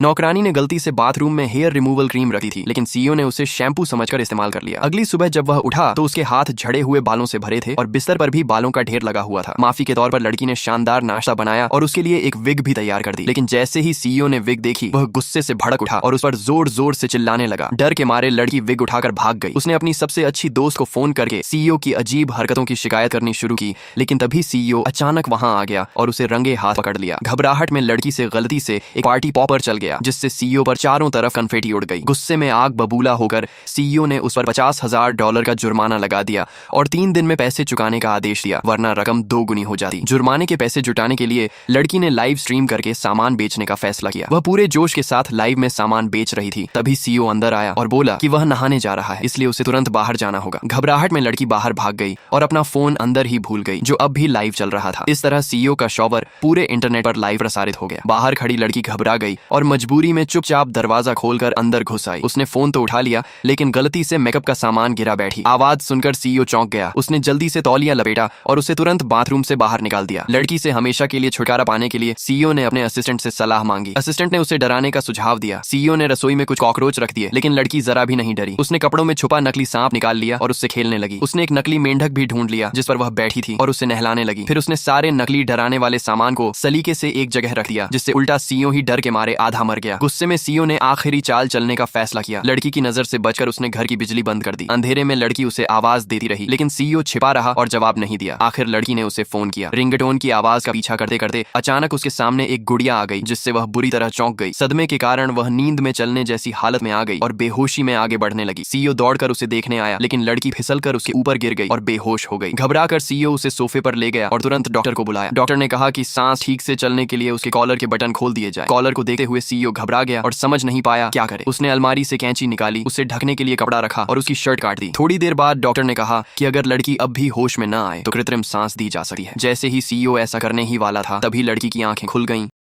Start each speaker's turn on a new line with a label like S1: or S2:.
S1: नौकरानी ने गलती से बाथरूम में हेयर रिमूवल क्रीम रखी थी, लेकिन सीईओ ने उसे शैम्पू समझकर इस्तेमाल कर लिया। अगली सुबह जब वह उठा तो उसके हाथ झड़े हुए बालों से भरे थे और बिस्तर पर भी बालों का ढेर लगा हुआ था। माफी के तौर पर लड़की ने शानदार नाश्ता बनाया और उसके लिए एक विग भी तैयार कर दी, लेकिन जैसे ही सीईओ ने विग देखी वह गुस्से से भड़क उठा और उस पर जोर जोर से चिल्लाने लगा। डर के मारे लड़की विग उठाकर भाग गई। उसने अपनी सबसे अच्छी दोस्त को फोन करके सीईओ की अजीब हरकतों की शिकायत करनी शुरू की, लेकिन तभी सीईओ अचानक वहां आ गया और उसे रंगे हाथ पकड़ लिया। घबराहट में लड़की से गलती से एक पार्टी पॉपर चल गया, जिससे सीईओ पर चारों तरफ कन्फेटी उड़ गई। गुस्से में आग बबूला होकर सीईओ ने उस पर $50,000 का जुर्माना लगा दिया और 3 दिन में पैसे चुकाने का आदेश दिया, वरना रकम 2 गुनी हो जाती। जुर्माने के पैसे जुटाने के लिए लड़की ने लाइव स्ट्रीम करके सामान बेचने का फैसला किया। वह पूरे जोश के साथ लाइव में सामान बेच रही थी। तभी सीईओ अंदर आया और बोला कि वह नहाने जा रहा है, इसलिए उसे तुरंत बाहर जाना होगा। घबराहट में लड़की बाहर भाग गई और अपना फोन अंदर ही भूल गई, जो अब भी लाइव चल रहा था। इस तरह सीईओ का शॉवर पूरे इंटरनेट पर लाइव प्रसारित हो गया। बाहर खड़ी लड़की घबरा गई और मजबूरी में चुपचाप दरवाजा खोलकर अंदर घुस आई। उसने फोन तो उठा लिया, लेकिन गलती से मेकअप का सामान गिरा बैठी। आवाज सुनकर सीईओ चौंक गया। उसने जल्दी से तौलिया लपेटा और उसे तुरंत बाथरूम से बाहर निकाल दिया। लड़की से हमेशा के लिए छुटकारा पाने के लिए सीईओ ने अपने असिस्टेंट से सलाह मांगी। असिस्टेंट ने उसे डराने का सुझाव दिया। सीईओ ने रसोई में कुछ कॉकरोच रख दिए, लेकिन लड़की जरा भी नहीं डरी। उसने कपड़ों में छुपा नकली सांप निकाल लिया और उससे खेलने लगी। उसने एक नकली मेंढक भी ढूंढ लिया जिस पर वह बैठी थी और उसे नहलाने लगी। फिर उसने सारे नकली डराने वाले सामान को सलीके से एक जगह रख दिया, जिससे उल्टा सीईओ ही डर के मारे आधा मर गया। गुस्से में सीईओ ने आखिरी चाल चलने का फैसला किया। लड़की की नजर से बचकर उसने घर की बिजली बंद कर दी। अंधेरे में लड़की उसे आवाज देती रही, लेकिन सीईओ छिपा रहा और जवाब नहीं दिया। आखिर लड़की ने उसे फोन किया। रिंगटोन की आवाज का पीछा करते करते अचानक उसके सामने एक गुड़िया आ गई, जिससे वह बुरी तरह चौंक गई। सदमे के कारण वह नींद में चलने जैसी हालत में आ गई और बेहोशी में आगे बढ़ने लगी। सीईओ दौड़कर उसे देखने आया, लेकिन लड़की फिसलकर उसके ऊपर गिर गई और बेहोश हो गई। घबराकर सीईओ उसे सोफे पर ले गया और तुरंत डॉक्टर को बुलाया। डॉक्टर ने कहा कि सांस ठीक से चलने के लिए उसके कॉलर के बटन खोल दिए जाए। कॉलर को देखते हुए सीईओ घबरा गया और समझ नहीं पाया क्या करे। उसने अलमारी से कैंची निकाली, उसे ढकने के लिए कपड़ा रखा और उसकी शर्ट काट दी। थोड़ी देर बाद डॉक्टर ने कहा कि अगर लड़की अब भी होश में न आए तो कृत्रिम सांस दी जा सकती है। जैसे ही सीईओ ऐसा करने ही वाला था, तभी लड़की की आंखें खुल गईं